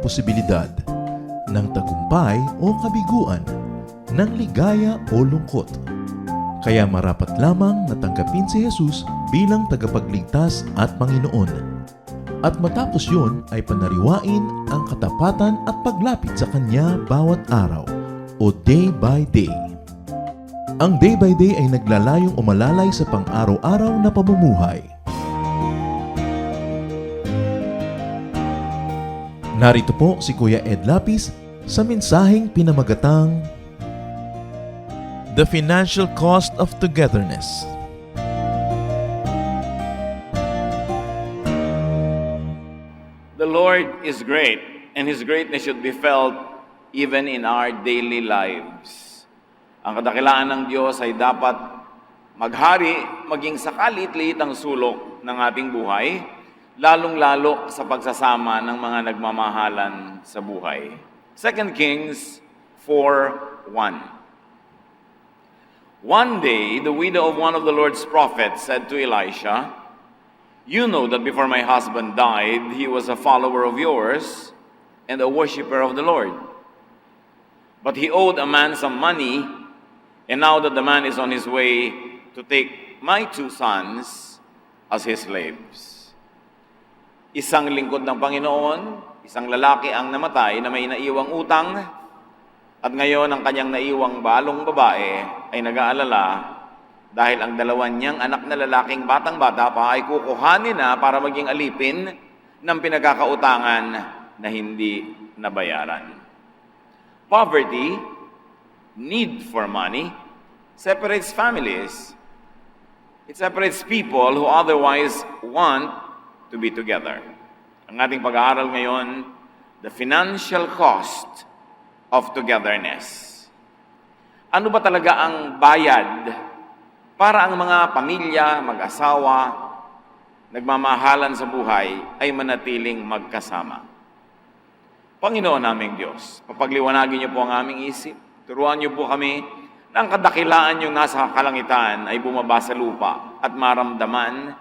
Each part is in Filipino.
posibilidad ng tagumpay o kabiguan, ng ligaya o lungkot. Kaya marapat lamang na tanggapin si Jesus bilang tagapagligtas at Panginoon. At matapos yun ay panariwain ang katapatan at paglapit sa Kanya bawat araw o day by day. Ang day by day ay naglalayong umalalay sa pang-araw-araw na pamumuhay. Narito po si Kuya Ed Lapis sa mensaheng pinamagatang The Financial Cost of Togetherness. The Lord is great, and His greatness should be felt even in our daily lives. Ang kadakilaan ng Diyos ay dapat maghari, maging sa kalit-liit ang sulok ng ating buhay, lalong-lalo sa pagsasama ng mga nagmamahalan sa buhay. 2 Kings 4:1. One day, the widow of one of the Lord's prophets said to Elisha, "You know that before my husband died, he was a follower of yours and a worshiper of the Lord. But he owed a man some money, and now that the man is on his way to take my 2 sons as his slaves." Isang lingkod ng Panginoon, isang lalaki ang namatay na may naiwang utang, at ngayon ang kanyang naiwang balong babae ay nag-aalala dahil ang dalawa niyang anak na lalaking batang-bata pa ay kukuhanin na para maging alipin ng pinagkakautangan na hindi nabayaran. Poverty, need for money, separates families. It separates people who otherwise want to be together. Ang ating pag-aaral ngayon, the financial cost of togetherness. Ano ba talaga ang bayad para ang mga pamilya, mag-asawa, nagmamahalan sa buhay ay manatiling magkasama? Panginoon naming Diyos, papagliwanagin niyo po ang aming isip. Turuan niyo po kami na ang kadakilaan yung nasa kalangitan ay bumaba sa lupa at maramdaman,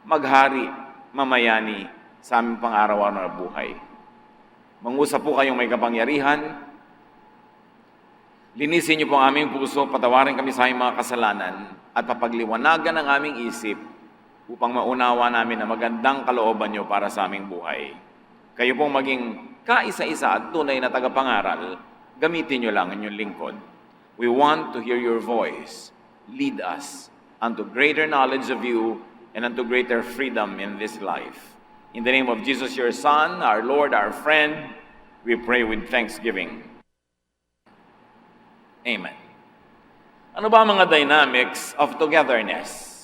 maghari, mamayani sa aming pang-araw-araw na buhay. Mangusap po kayong may kapangyarihan. Linisin niyo po ang aming puso, patawarin kami sa aming mga kasalanan at papagliwanagan ang aming isip upang maunawa namin na magandang kalooban niyo para sa aming buhay. Kayo pong maging kaisa-isa at tunay na tagapangaral, gamitin niyo lang ang inyong lingkod. We want to hear your voice. Lead us unto greater knowledge of you and unto greater freedom in this life. In the name of Jesus, your Son, our Lord, our friend, we pray with thanksgiving. Amen. Ano ba ang mga dynamics of togetherness?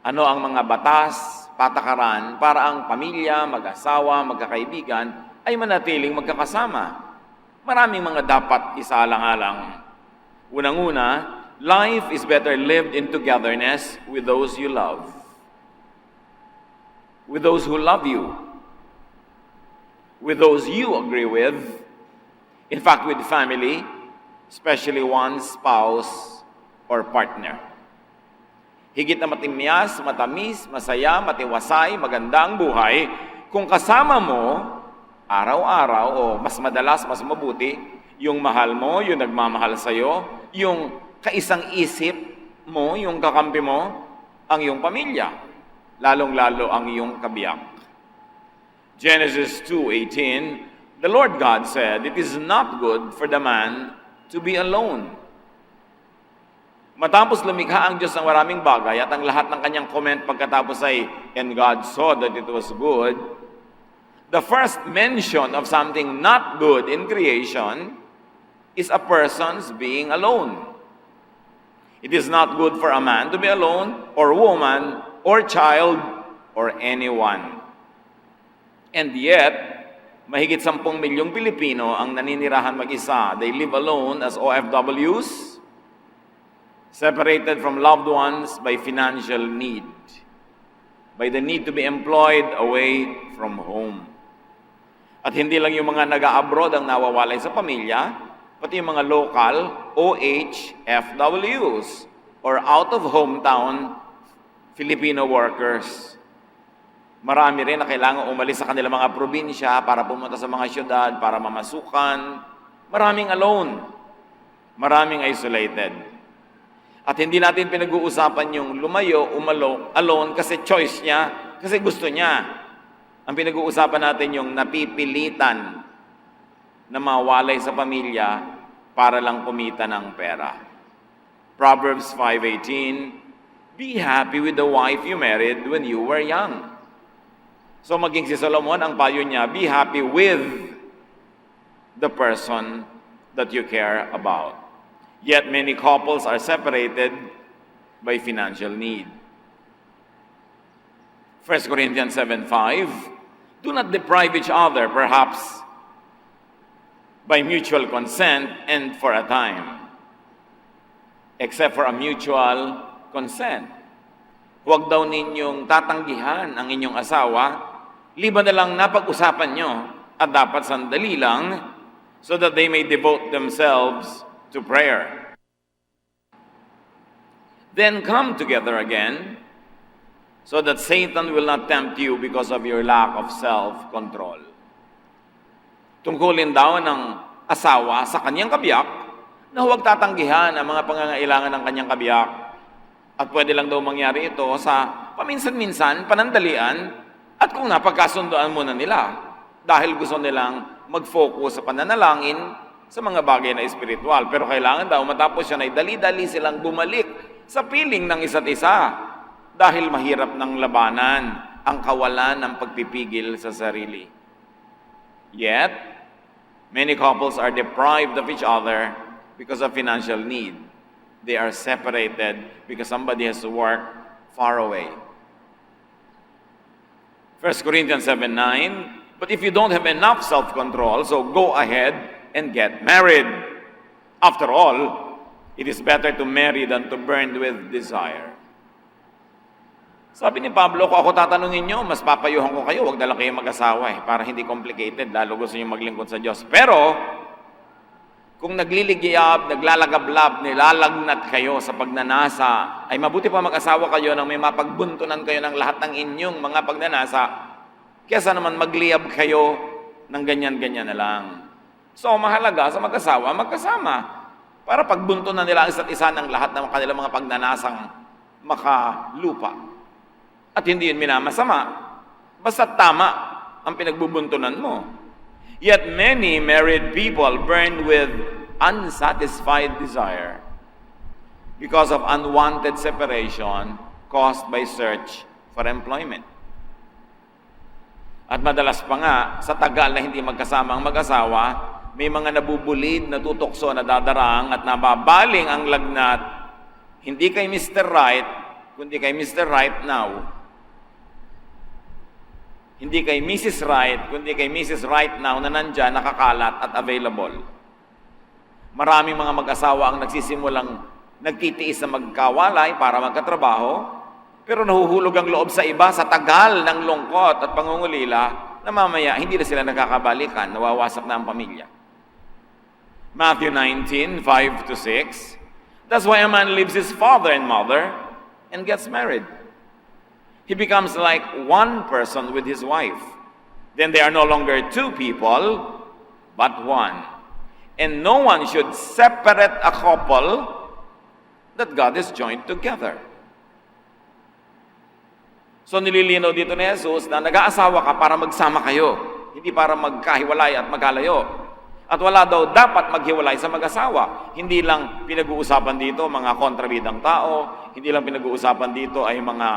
Ano ang mga batas, patakaran para ang pamilya, mag-asawa, magkakaibigan ay manatiling magkakasama? Maraming mga dapat isaalang-alang. Unang-una, life is better lived in togetherness with those you love. With those who love you. With those you agree with. In fact, with family, especially one's spouse or partner. Higit na matimyas, matamis, masaya, matiwasay, maganda ang buhay kung kasama mo araw-araw o mas madalas, mas mabuti, yung mahal mo, yung nagmamahal sa'yo, yung kaisang isip mo, yung kakampi mo, ang iyong pamilya, lalong-lalo ang iyong kabiyak. Genesis 2:18, the Lord God said, "It is not good for the man to be alone." Matapos lumikha ang Diyos ng maraming bagay at ang lahat ng kanyang comment pagkatapos ay, "And God saw that it was good," the first mention of something not good in creation is a person's being alone. It is not good for a man to be alone, or woman, or child, or anyone. And yet, mahigit 10 milyong Pilipino ang naninirahan mag-isa. They live alone as OFWs, separated from loved ones by financial need, by the need to be employed away from home. At hindi lang yung mga nag-a-abroad ang nawawalay sa pamilya, pati yung mga local OHFWs or out of hometown Filipino workers. Marami rin na kailangan umalis sa kanilang mga probinsya para pumunta sa mga syudad, para mamasukan. Maraming alone. Maraming isolated. At hindi natin pinag-uusapan yung lumayo, alone kasi choice niya, kasi gusto niya. Ang pinag-uusapan natin yung napipilitan na mawalay sa pamilya para lang kumita ng pera. Proverbs 5:18, be happy with the wife you married when you were young. So maging si Solomon, ang payo niya, be happy with the person that you care about. Yet many couples are separated by financial need. 1 Corinthians 7:5, do not deprive each other, perhaps by mutual consent and for a time, except for a mutual consent. Huwag daw ninyong tatanggihan ang inyong asawa, liban na lang napag-usapan nyo, at dapat sandali lang, so that they may devote themselves to prayer. Then come together again, so that Satan will not tempt you because of your lack of self-control. Tungkulin daw ng asawa sa kanyang kabiyak na huwag tatanggihan ang mga pangangailangan ng kanyang kabiyak. At pwede lang daw mangyari ito sa paminsan-minsan, panandalian, at kung napagkasundoan muna nila, dahil gusto nilang mag-focus sa pananalangin sa mga bagay na espiritual. Pero kailangan daw matapos yan ay dali-dali silang bumalik sa piling ng isa't isa, dahil mahirap ng labanan ang kawalan ng pagpipigil sa sarili. Yet, many couples are deprived of each other because of financial need. They are separated because somebody has to work far away. 1 Corinthians 7:9, but if you don't have enough self-control, so go ahead and get married. After all, it is better to marry than to burn with desire. Sabi ni Pablo, kung ako tatanungin nyo, mas papayuhan ko kayo, huwag na lang kayo mag-asawa para hindi complicated, lalo gusto nyo maglingkod sa Diyos. Pero, kung nagliligiyab, naglalagablab, nilalagnat kayo sa pagnanasa, ay mabuti pa mag-asawa kayo nang may mapagbuntunan kayo ng lahat ng inyong mga pagnanasa, kaysa naman magliyab kayo ng ganyan-ganyan na lang. So, mahalaga sa mag-asawa, magkasama, para pagbuntunan nila ang isa't isa ng lahat ng kanilang mga pagnanasang makalupa. At hindi yun minamasama, basta tama ang pinagbubuntunan mo. Yet many married people burn with unsatisfied desire because of unwanted separation caused by search for employment. At madalas pa nga, sa tagal na hindi magkasama ang mag-asawa, may mga nabubulid, natutokso, nadadarang at nababaling ang lagnat, hindi kay Mr. Right, kundi kay Mr. Right now. Hindi kay Mrs. Right, kundi kay Mrs. Right now na nandyan, nakakalat at available. Maraming mga mag-asawa ang nagsisimulang nagtitiis na magkawalay para magkatrabaho, pero nahuhulog ang loob sa iba sa tagal ng lungkot at pangungulila na mamaya hindi na sila nakakabalikan, nawawasak na ang pamilya. Matthew 19:5-6, that's why a man leaves his father and mother and gets married. He becomes like one person with his wife. Then they are no longer two people, but one. And no one should separate a couple that God has joined together. So nililinaw dito ni Jesus na nag-aasawa ka para magsama kayo, hindi para magkahiwalay at magkalayo. At wala daw dapat maghiwalay sa mag-asawa. Hindi lang pinag-uusapan dito mga kontrabidang tao, hindi lang pinag-uusapan dito ay mga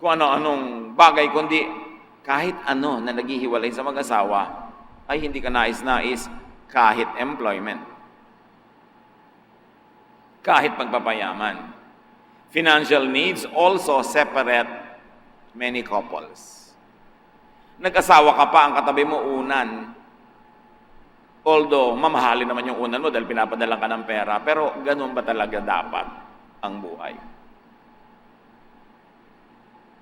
kung ano-anong bagay, kundi kahit ano na naghihiwalay sa mag-asawa ay hindi ka nais-nais, kahit employment, kahit pagpapayaman. Financial needs also separate many couples. Nag-asawa ka pa, ang katabi mo unan. Although, mamahalin naman yung unan mo dahil pinapadala ka ng pera, pero ganun ba talaga dapat ang buhay?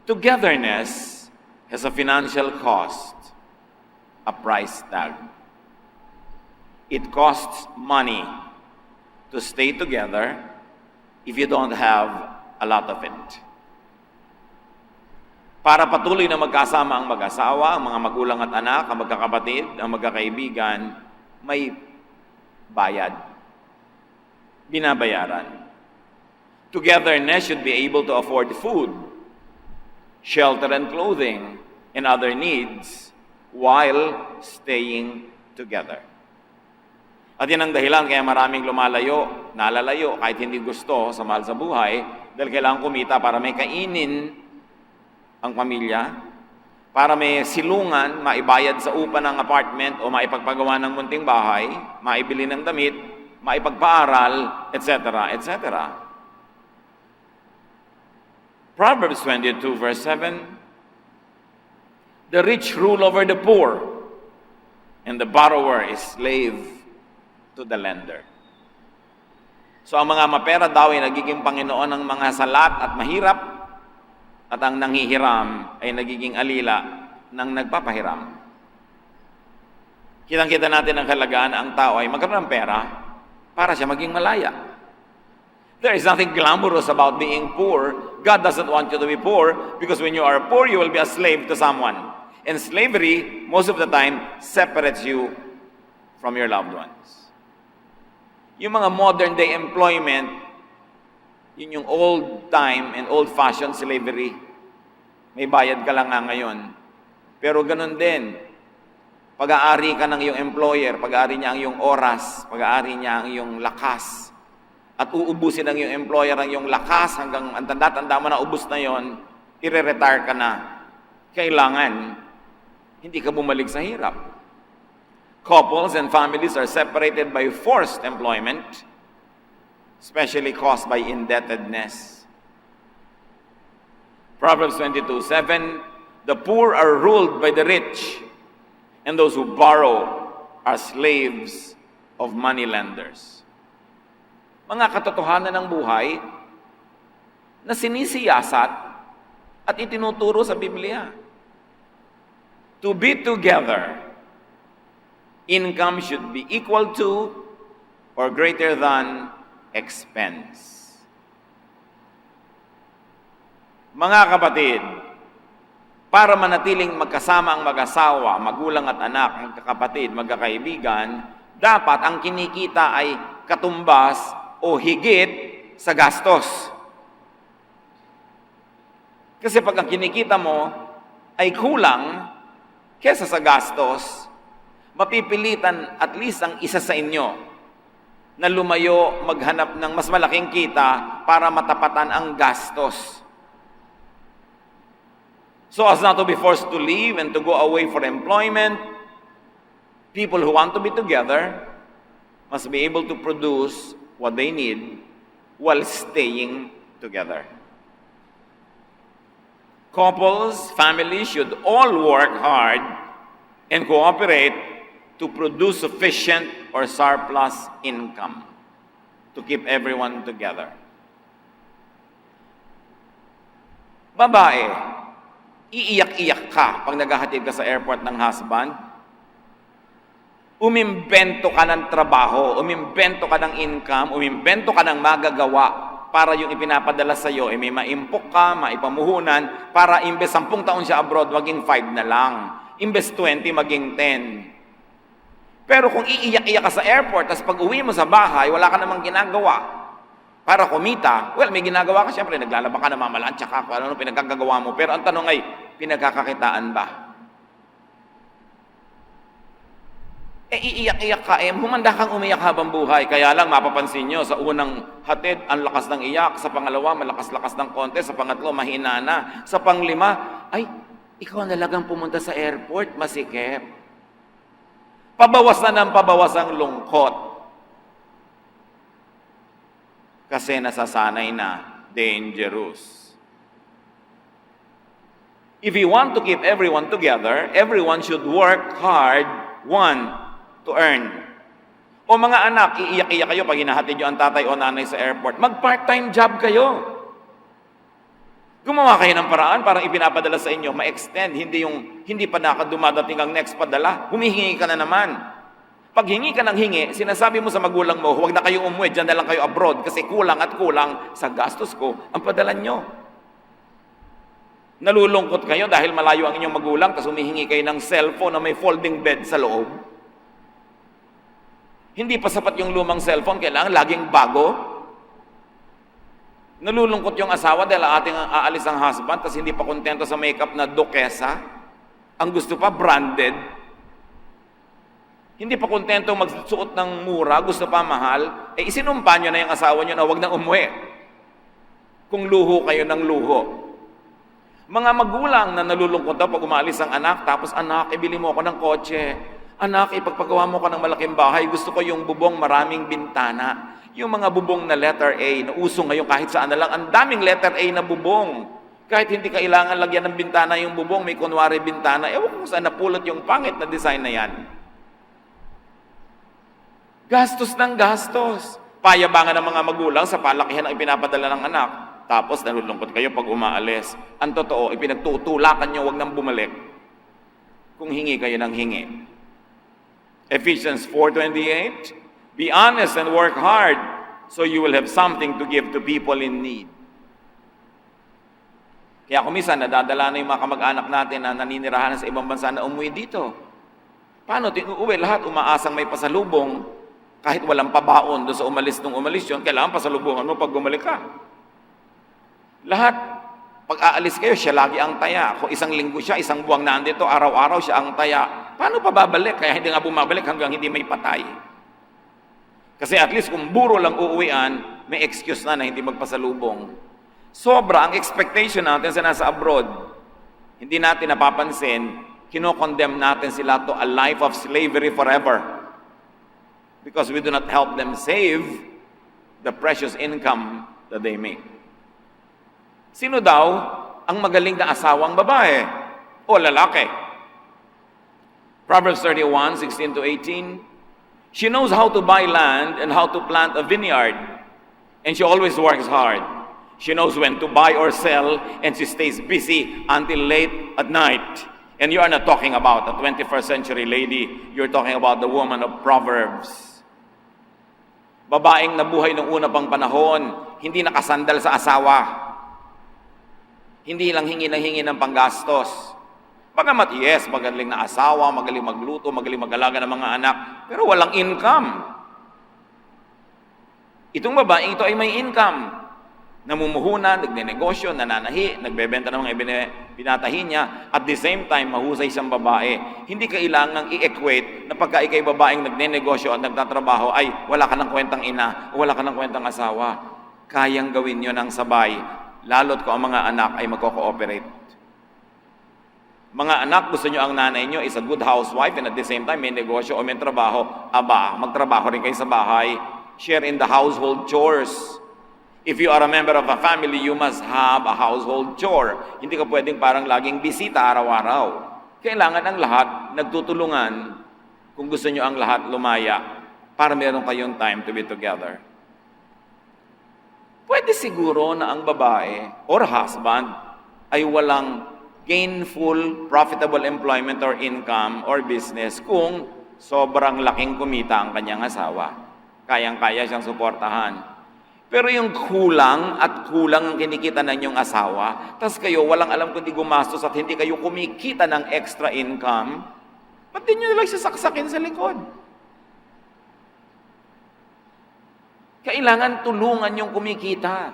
Togetherness has a financial cost, a price tag. It costs money to stay together if you don't have a lot of it. Para patuloy na magkasama ang mag-asawa, ang mga magulang at anak, ang magkakapatid, ang magkakaibigan, may bayad. Binabayaran. Togetherness should be able to afford food, shelter and clothing, and other needs while staying together. At yan ang dahilan kaya maraming nalalayo kahit hindi gusto sa mahal sa buhay dahil kailangan kumita para may kainin ang pamilya, para may silungan, maibayad sa upa ng apartment o maipagpagawa ng munting bahay, maibili ng damit, maipagpaaral, etc., etc. Proverbs 22 verse 7, the rich rule over the poor, and the borrower is slave to the lender. So ang mga mapera daw ay nagiging Panginoon ng mga salat at mahirap, at ang nanghihiram ay nagiging alila ng nagpapahiram. Kitang-kita natin ang kalagaan ang tao ay magkaroon ng pera para siya maging malaya. There is nothing glamorous about being poor. God doesn't want you to be poor because when you are poor, you will be a slave to someone. And slavery, most of the time, separates you from your loved ones. Yung mga modern day employment, yun yung old time and old-fashioned slavery. May bayad ka lang nga ngayon. Pero ganun din, pag-aari ka ng iyong employer, pag-aari niya ang iyong oras, pag-aari niya ang iyong lakas, at uubusin ng iyong employer ang iyong lakas hanggang ang tanda-tanda mo na ubus na yon, i-retire ka na. Kailangan, hindi ka bumalik sa hirap. Couples and families are separated by forced employment, especially caused by indebtedness. Proverbs 22:7, the poor are ruled by the rich, and those who borrow are slaves of moneylenders. Mga katotohanan ng buhay na sinisiyasat at itinuturo sa Biblia. To be together, income should be equal to or greater than expense. Mga kapatid, para manatiling magkasama ang mag-asawa, magulang at anak, magkakapatid, magkakaibigan, dapat ang kinikita ay katumbas o higit sa gastos. Kasi pag ang kinikita mo ay kulang kesa sa gastos, mapipilitan at least ang isa sa inyo na lumayo maghanap ng mas malaking kita para matapatan ang gastos. So as not to be forced to leave and to go away for employment, people who want to be together must be able to produce what they need while staying together. Couples, families should all work hard and cooperate to produce sufficient or surplus income to keep everyone together. Babae, iiyak-iyak ka pag naghahatid ka sa airport ng husband. Umimbento ka ng trabaho, umimbento ka ng income, umimbento ka ng magagawa para yung ipinapadala sa iyo, may maimpok ka, maipamuhunan, para imbes 10 taon siya abroad, maging 5 na lang. Imbes 20, maging 10. Pero kung iiyak-iyak ka sa airport, tapos pag uwi mo sa bahay, wala ka namang ginagawa para kumita, well, may ginagawa ka, siyempre, naglalaba ka, namamalansya ka, kung ano pinagkagagawa mo. Pero ang tanong ay, pinagkakakitaan ba? Iiyak-iyak ka, humanda kang umiyak habang buhay. Kaya lang, mapapansin nyo, sa unang hatid, ang lakas ng iyak. Sa pangalawa, malakas-lakas ng konti. Sa pangatlo, mahina na. Sa panglima, ay, ikaw nalagang pumunta sa airport, masikip. Pabawas na ng pabawas ang lungkot. Kasi nasasanay na, dangerous. If you want to keep everyone together, everyone should work hard, one, to earn. O mga anak, iiyak-iyak kayo pag hinahatid nyo ang tatay o nanay sa airport. Mag-part-time job kayo. Gumawa kayo ng paraan parang ipinapadala sa inyo, ma-extend, hindi pa nakadumadating ang next padala. Humihingi ka na naman. Pag hingi ka ng hingi, sinasabi mo sa magulang mo, huwag na kayong umuwi, dyan na lang kayo abroad kasi kulang at kulang sa gastos ko ang padala nyo. Nalulungkot kayo dahil malayo ang inyong magulang, tapos humihingi kayo ng cellphone na may folding bed sa loob. Hindi pa sapat yung lumang cellphone, kailangan laging bago. Nalulungkot yung asawa dahil aalis ang husband, tapos hindi pa kontento sa makeup na Duquesa. Ang gusto pa, branded. Hindi pa kontento magsuot ng mura, gusto pa mahal. Isinumpa nyo na yung asawa nyo na huwag na umuwi. Kung luho kayo ng luho. Mga magulang na nalulungkot daw pag umalis ang anak, tapos anak, ibili mo ako ng kotse. Anak, ipagpagawa mo ka ng malaking bahay. Gusto ko yung bubong maraming bintana. Yung mga bubong na letter A, na uso ngayon kahit saan na lang. Ang daming letter A na bubong. Kahit hindi kailangan lagyan ng bintana yung bubong, may kunwari bintana. Ewan ko saan napulot yung pangit na design na yan. Gastos ng gastos. Payabangan ng mga magulang sa palakihan ang ipinapadala ng anak. Tapos nalulungkot kayo pag umaalis. Ang totoo, ipinagtutulakan nyo, wag nang bumalik. Kung hingi kayo ng hingi. Ephesians 4:28, be honest and work hard so you will have something to give to people in need. Kaya kung minsan, nadadala na yung mga kamag-anak natin na naninirahan sa ibang bansa na umuwi dito. Paano? Uuwi lahat, umaasang may pasalubong. Kahit walang pabaon doon sa umalis nung umalis yun, kailangan pasalubungan mo pag bumalik ka. Lahat, pag aalis kayo, siya lagi ang taya. Kung isang linggo siya, isang buwang nandito, araw-araw siya ang taya. Paano pa babalik? Kaya hindi nga bumabalik hanggang hindi may patay. Kasi at least kung buro lang uuwian, may excuse na hindi magpasalubong. Sobra ang expectation natin sa nasa abroad. Hindi natin napapansin, kinokondemn natin sila to a life of slavery forever. Because we do not help them save the precious income that they make. Sino daw ang magaling na asawang babae o lalaki? Proverbs 31:16-18. She knows how to buy land and how to plant a vineyard, and she always works hard. She knows when to buy or sell, and she stays busy until late at night. And you are not talking about a 21st century lady, you're talking about the woman of Proverbs. Babaeng nabuhay nung una pang panahon, hindi nakasandal sa asawa. Hindi lang hingi ng panggastos. Bagamat yes, magaling na asawa, magaling magluto, magaling mag-alaga ng mga anak, pero walang income. Itong babaeng ito ay may income. Namumuhunan, nagnenegosyo, nananahi, nagbebenta ng mga pinatahi niya, at the same time, mahusay siyang babae. Hindi kailangang i-equate na pagka ikay babaeng nagnenegosyo at nagtatrabaho, ay wala ka ng kwentang ina o wala ka ng kwentang asawa. Kayang gawin yun ng sabay, lalo't kung ang mga anak ay magko-cooperate. Mga anak, gusto nyo ang nanay nyo is a good housewife and at the same time may negosyo o may trabaho. Aba, magtrabaho rin kayo sa bahay. Share in the household chores. If you are a member of a family, you must have a household chore. Hindi ka pwedeng parang laging bisita araw-araw. Kailangan ang lahat nagtutulungan kung gusto nyo ang lahat lumaya para meron kayong time to be together. Pwede siguro na ang babae or husband ay walang gainful, profitable employment or income or business kung sobrang laking kumita ang kanyang asawa. Kayang-kaya siyang suportahan. Pero yung kulang ang kinikita ng inyong asawa, tas kayo walang alam kundi gumastos at hindi kayo kumikita ng extra income, ba't di nyo lang sasaksakin sa likod? Kailangan tulungan yung kumikita.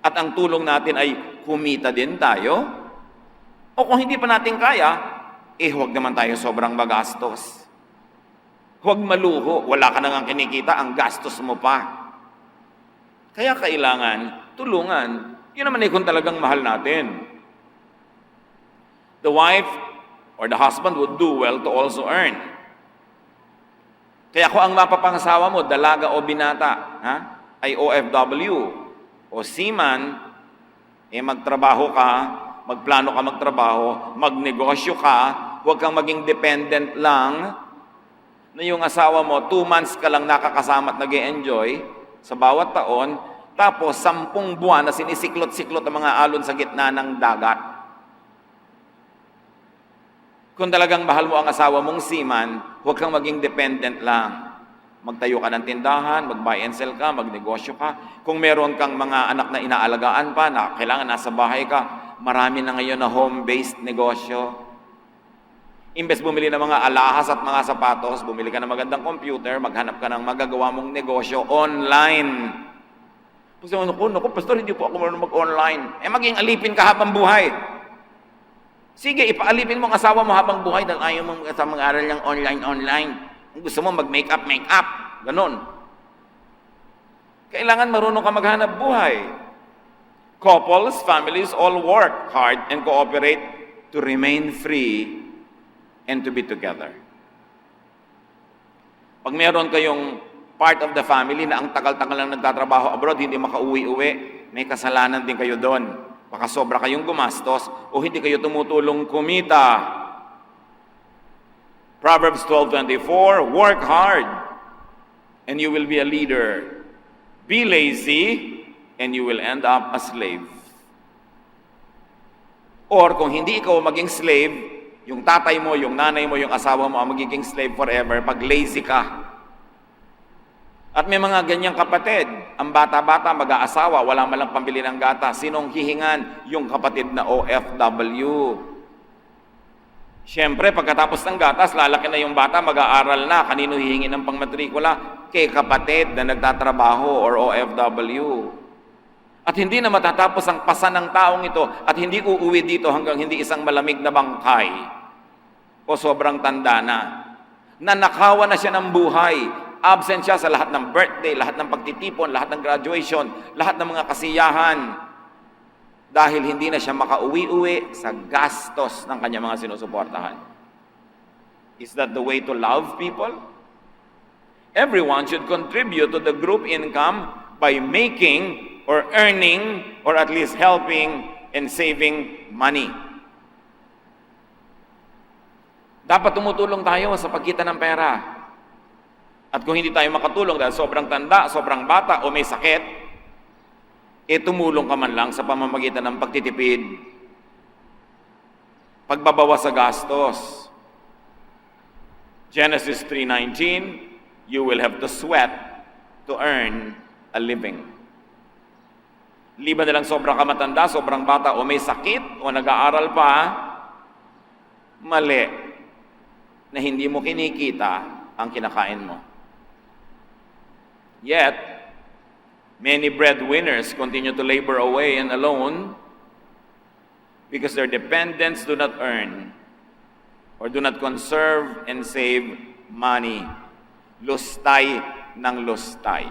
At ang tulong natin ay kumita din tayo. O kung hindi pa natin kaya, huwag naman tayo sobrang magastos. Huwag maluho, wala ka nang kinikita, ang gastos mo pa. Kaya kailangan tulungan. Yun naman kung talagang mahal natin. The wife or the husband would do well to also earn. Kaya kung ang mapapangasawa mo, dalaga o binata, ay OFW o seaman, magtrabaho ka, magplano ka magtrabaho, magnegosyo ka, huwag kang maging dependent lang na yung asawa mo, 2 months ka lang nakakasama at nag-e-enjoy sa bawat taon, tapos 10 buwan na sinisiklot-siklot ang mga alon sa gitna ng dagat. Kung talagang mahal mo ang asawa mong seaman, huwag kang maging dependent lang. Magtayo ka ng tindahan, mag-buy and sell ka, magnegosyo ka. Kung meron kang mga anak na inaalagaan pa, na kailangan nasa bahay ka, marami na ngayon na home-based negosyo. Imbes bumili ng mga alahas at mga sapatos, bumili ka ng magandang computer, maghanap ka ng magagawa mong negosyo online. Kasi naku, pastor, hindi po ako marunong mag-online. Maging alipin ka habang buhay. Sige, ipaalipin mo ang asawa mo habang buhay dahil ayaw mong sa mga aral ng online. Kung gusto mo mag-makeup, ganon. Kailangan marunong ka maghanap buhay. Couples, families, all work hard and cooperate to remain free and to be together. Pag meron kayong part of the family na ang tagal-tagal lang nagtatrabaho abroad, hindi makauwi-uwi, may kasalanan din kayo doon. Baka sobra kayong gumastos o hindi kayo tumutulong kumita. Proverbs 12:24, work hard and you will be a leader. Be lazy and you will end up a slave. Or kung hindi ikaw maging slave, yung tatay mo, yung nanay mo, yung asawa mo ang magiging slave forever pag lazy ka. At may mga ganyang kapatid, ang bata-bata mag-aasawa, wala malang pambili ng gata. Sinong hihingan? Yung kapatid na OFW. Siyempre, pagkatapos ng gatas, lalaki na yung bata, mag-aaral na. Kanino hihingi ng pangmatrikula? Kay kapatid na nagtatrabaho or OFW. At hindi na matatapos ang pasan ng taong ito at hindi uuwi dito hanggang hindi isang malamig na bangkay o sobrang tanda na. Nanakawan na siya ng buhay. Absent siya sa lahat ng birthday, lahat ng pagtitipon, lahat ng graduation, lahat ng mga kasiyahan. Dahil hindi na siya makauwi-uwi sa gastos ng kanyang mga sinusuportahan. Is that the way to love people? Everyone should contribute to the group income by making or earning or at least helping and saving money. Dapat tumutulong tayo sa pagkita ng pera. At kung hindi tayo makatulong dahil sobrang tanda, sobrang bata o may sakit, tumulong ka man lang sa pamamagitan ng pagtitipid, pagbabawas sa gastos. Genesis 3:19, you will have to sweat to earn a living. Liban na lang sobrang kamatanda, sobrang bata o may sakit o nag-aaral pa, mali na hindi mo kinikita ang kinakain mo. Yet, many breadwinners continue to labor away and alone because their dependents do not earn or do not conserve and save money. Lustay ng lustay.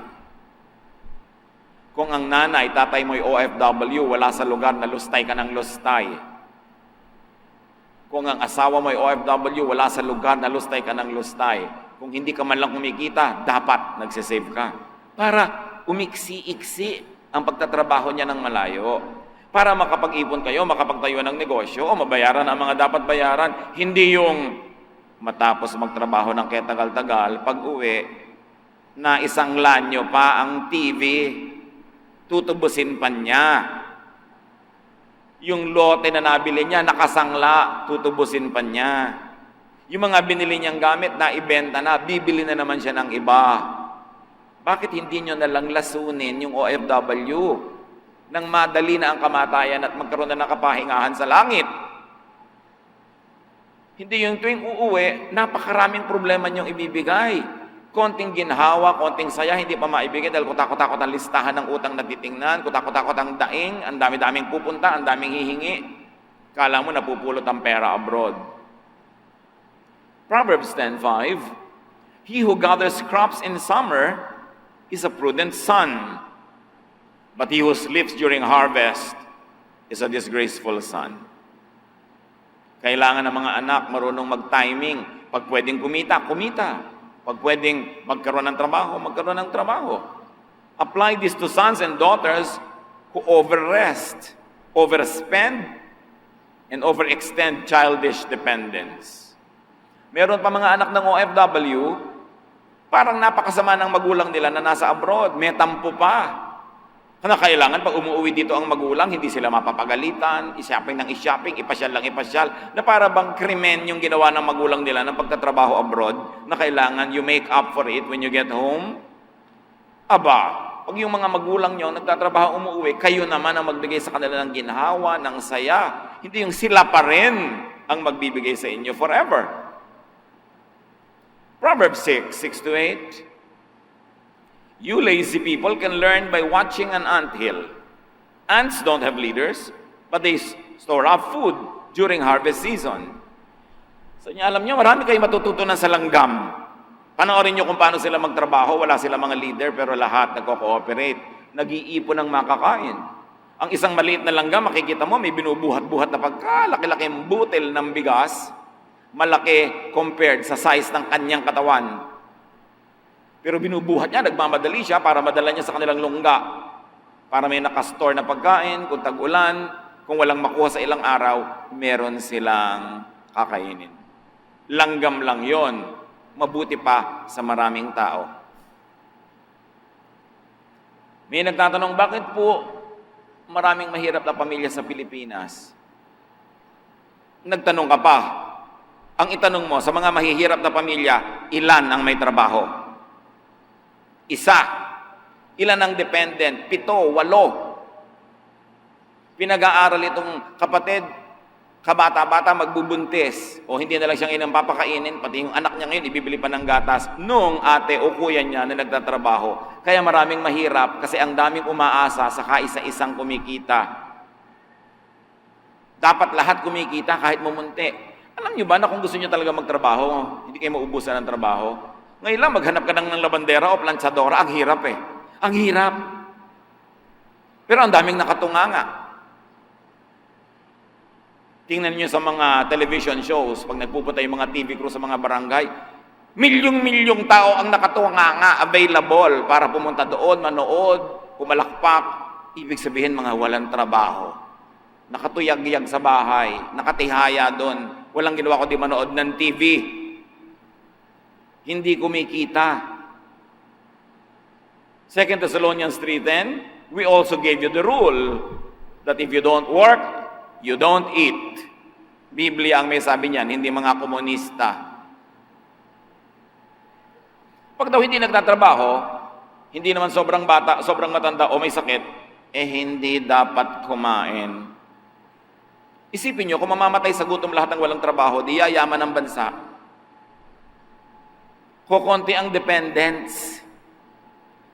Kung ang nanay, tatay mo'y OFW, wala sa lugar na lustay ka ng lustay. Kung ang asawa mo'y OFW, wala sa lugar na lustay ka ng lustay. Kung hindi ka man lang kumikita, dapat nagsisave ka. Para umiksi-iksi ang pagtatrabaho niya ng malayo. Para makapag-ipon kayo, makapagtayo ng negosyo, o mabayaran ang mga dapat bayaran. Hindi yung matapos magtrabaho ng ketagal-tagal, pag-uwi, na isang lanyo pa ang TV, tutubusin pa niya. Yung lote na nabili niya, nakasangla, tutubusin pa niya. Yung mga binili niyang gamit na ibenta na, bibili na naman siya ng iba. Bakit hindi niyo nalang lasunin yung OFW nang madali na ang kamatayan at magkaroon na ng kapahingahan sa langit? Hindi yung tuwing uuwi, napakaraming problema niyong ibibigay. Konting ginhawa, konting saya, hindi pa maibigay dahil kutakot-takot ang listahan ng utang na titingnan, kutakot-takot ang daing, ang dami-daming pupunta, ang daming hihingi. Kala mo napupulot ang pera abroad. Proverbs 10:5, he who gathers crops in summer is a prudent son, but he who sleeps during harvest is a disgraceful son. Kailangan ng mga anak marunong mag-timing. Pag pwedeng kumita, kumita. Pag pwedeng magkaroon ng trabaho, magkaroon ng trabaho. Apply this to sons and daughters who overrest, overspend, and overextend childish dependence. Meron pa mga anak ng OFW, parang napakasama ng magulang nila na nasa abroad, may tampo pa. Kailangan pag umuwi dito ang magulang, hindi sila mapapagalitan, i-shopping ng i-shopping, ipasyal lang ipasyal, na para bang krimen yung ginawa ng magulang nila ng pagtatrabaho abroad, na kailangan you make up for it when you get home. Aba, Pag yung mga magulang nyo, nagtatrabaho, umuwi, kayo naman ang magbigay sa kanila ng ginhawa, ng saya. Hindi yung sila pa rin ang magbibigay sa inyo forever. Proverbs 6:6-8. You lazy people can learn by watching an anthill. Ants don't have leaders, but they store up food during harvest season. So alam nyo, marami kayong matututunan sa langgam. Panoorin nyo kung paano sila magtrabaho. Wala sila mga leader, pero lahat nagko-cooperate. Nag-iipon ng makakain. Ang isang maliit na langgam, makikita mo, may binubuhat-buhat na pagkalaki-laki ang butil ng bigas. Malaki compared sa size ng kanyang katawan. Pero binubuhat niya, nagmamadali siya para madala niya sa kanilang lungga. Para may nakastore na pagkain, kung tag-ulan, kung walang makuha sa ilang araw, meron silang kakainin. Langgam lang yon. Mabuti pa sa maraming tao. May nagtatanong, bakit po maraming mahirap na pamilya sa Pilipinas? Nagtanong ka pa. Ang itanong mo, sa mga mahihirap na pamilya, ilan ang may trabaho? Isa. Ilan ang dependent? 7, 8. Pinag-aaral itong kapatid, kabata-bata magbubuntis, o hindi na lang siyang inang papakainin, pati yung anak niya ngayon, ibibili pa ng gatas, nung ate o kuya niya na nagtatrabaho. Kaya maraming mahirap kasi ang daming umaasa sa kaisa-isang kumikita. Dapat lahat kumikita kahit mumunti. Alam niyo ba na kung gusto niyo talaga magtrabaho, hindi kayo maubusan ng trabaho? Ngayon lang, maghanap ka ng labandera o planchadora, ang hirap eh. Ang hirap. Pero ang daming nakatunganga. Tingnan niyo sa mga television shows, pag nagpupunta yung mga TV crew sa mga barangay, milyong-milyong tao ang nakatunganga available para pumunta doon, manood, pumalakpak. Ibig sabihin mga walang trabaho. Nakatuyag-yag sa bahay, nakatihaya doon. Walang ginawa kundi manood ng TV. Hindi kumikita. 2 Thessalonians 3:10, we also gave you the rule that if you don't work, you don't eat. Biblia ang may sabi niyan, hindi mga komunista. Pag daw hindi nagtatrabaho, hindi naman sobrang bata, sobrang matanda o may sakit, hindi dapat kumain. Isipin nyo, kung mamamatay sa gutom lahat ng walang trabaho, di yayaman ang bansa. Kukunti ang dependents.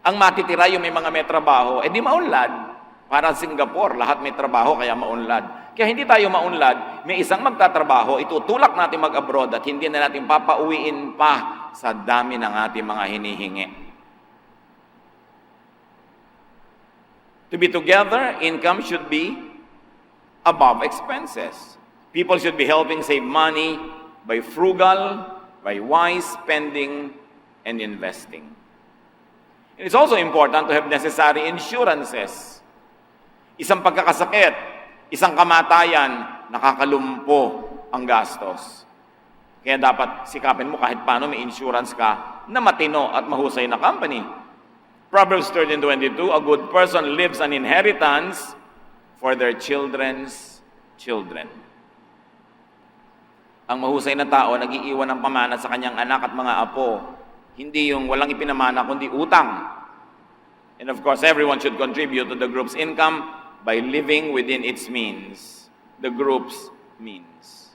Ang matitira yung may mga may trabaho, di maunlad. Para Singapore, lahat may trabaho kaya maunlad. Kaya hindi tayo maunlad, may isang magtatrabaho, itutulak natin mag-abroad at hindi na natin papauwiin pa sa dami ng ating mga hinihingi. To be together, income should be above expenses. People should be helping save money by frugal, by wise spending and investing. It is also important to have necessary insurances. Isang pagkakasakit, isang kamatayan, nakakalumpo ang gastos. Kaya dapat sikapin mo kahit paano may insurance ka na matino at mahusay na company. Proverbs 13:22, a good person leaves an inheritance for their children's children. Ang mahusay na tao, nag-iiwan ng pamana sa kanyang anak at mga apo. Hindi yung walang ipinamana, kundi utang. And of course, everyone should contribute to the group's income by living within its means. The group's means.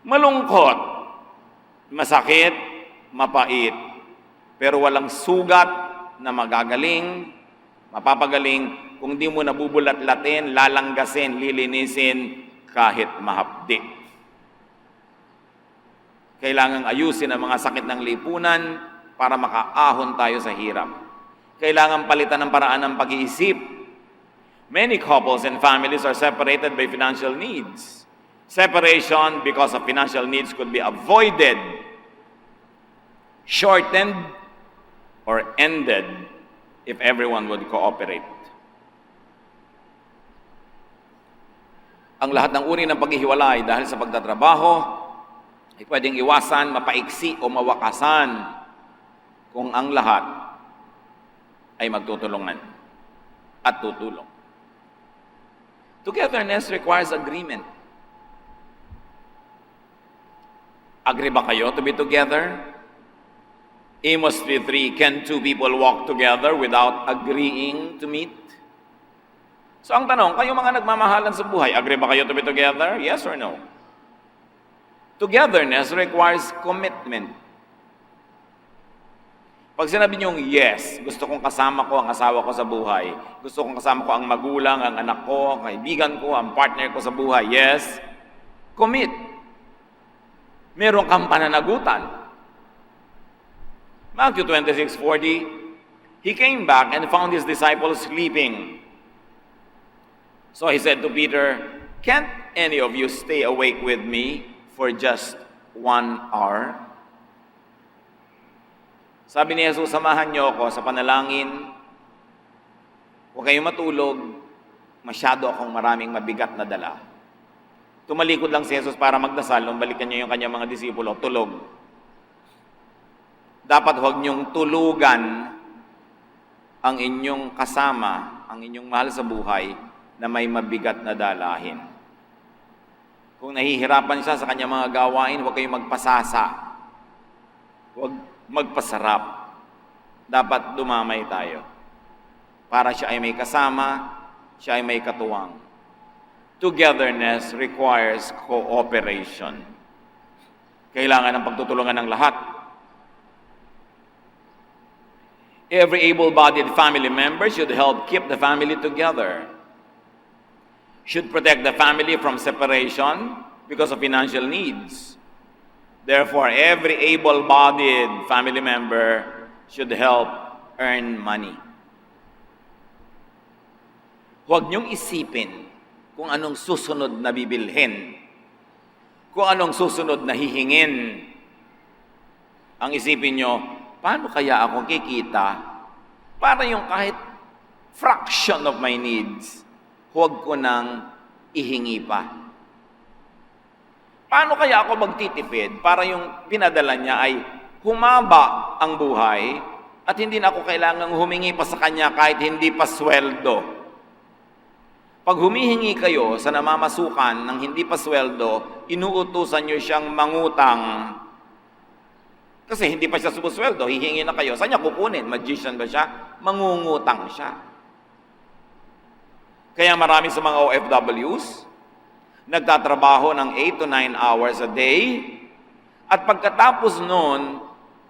Malungkot, masakit, mapait, pero walang sugat na magagaling, mapapagaling kung di mo nabubulat-latin, lalanggasin, lilinisin, kahit mahapdi. Kailangang ayusin ang mga sakit ng lipunan para makaahon tayo sa hirap. Kailangan palitan ng paraan ng pag-iisip. Many couples and families are separated by financial needs. Separation because of financial needs could be avoided, shortened, or ended if everyone would cooperate. Ang lahat ng uri ng paghihiwalay dahil sa pagtatrabaho ay pwedeng iwasan, mapaiksi o mawakasan kung ang lahat ay magtutulungan at tutulong. Togetherness requires agreement. Agree ba kayo to be together? Amos 3:3, can two people walk together without agreeing to meet? So ang tanong, kayo mga nagmamahalan sa buhay, agree ba kayo to be together? Yes or no? Togetherness requires commitment. Pag sinabi niyong yes, gusto kong kasama ko ang asawa ko sa buhay, gusto kong kasama ko ang magulang, ang anak ko, ang kaibigan ko, ang partner ko sa buhay, yes, commit. Meron kang pananagutan. Matthew 26:40, he came back and found his disciples sleeping. So he said to Peter, can't any of you stay awake with me for just 1 hour? Sabi ni Jesus, samahan niyo ako sa panalangin. Huwag kayong matulog. Masyado akong maraming mabigat na dala. Tumalikod lang si Jesus para magdasal. Nung balikan niyo yung kanyang mga disipulo, tulog. Dapat huwag niyong tulugan ang inyong kasama, ang inyong mahal sa buhay, na may mabigat na dalahin. Kung nahihirapan siya sa kanyang mga gawain, huwag kayong magpasasa. Huwag magpasarap. Dapat dumamay tayo. Para siya ay may kasama, siya ay may katuwang. Togetherness requires cooperation. Kailangan ng pagtutulungan ng lahat. Every able-bodied family member should help keep the family together. Should protect the family from separation because of financial needs. Therefore, every able-bodied family member should help earn money. Huwag niyong isipin kung anong susunod na bibilhin, kung anong susunod na hihingin. Ang isipin niyo, paano kaya ako kikita para yung kahit fraction of my needs, huwag ko nang ihingi pa. Paano kaya ako magtitipid para yung pinadala niya ay humaba ang buhay at hindi na ako kailangang humingi pa sa kanya kahit hindi pa sweldo? Pag humihingi kayo sa namamasukan ng hindi pa sweldo, inuutusan niyo siyang mangutang. Kasi hindi pa siya sumusweldo, hihingi na kayo. Saan niya kukunin? Magician ba siya? Mangungutang siya. Kaya marami sa mga OFWs, nagtatrabaho ng 8 to 9 hours a day, at pagkatapos nun,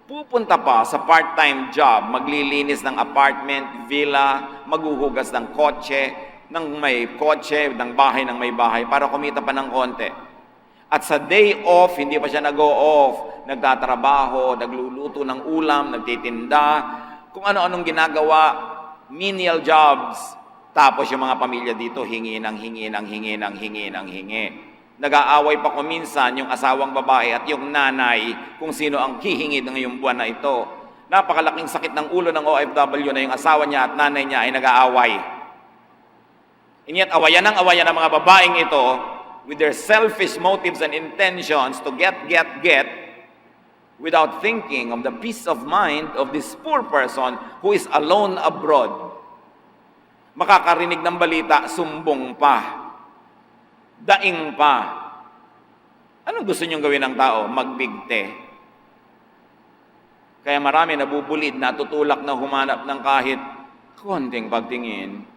pupunta pa sa part-time job, maglilinis ng apartment, villa, maghuhugas ng kotse, ng bahay ng may bahay, para kumita pa ng konti. At sa day off, hindi pa siya nag-o-off, nagtatrabaho, nagluluto ng ulam, nagtitinda, kung ano-anong ginagawa, menial jobs. Tapos yung mga pamilya dito, hingi. Nag-aaway pa kung minsan yung asawang babae at yung nanay kung sino ang hihingi ng ngayong buwan na ito. Napakalaking sakit ng ulo ng OFW na yung asawa niya at nanay niya ay nag-aaway. And yet, awayan ng mga babaeng ito with their selfish motives and intentions to get, without thinking of the peace of mind of this poor person who is alone abroad. Makakarinig ng balita, sumbong pa, daing pa. Anong gusto niyong gawin ng tao? Magbigte. Kaya marami nabubulid, natutulak na humanap ng kahit konting pagtingin.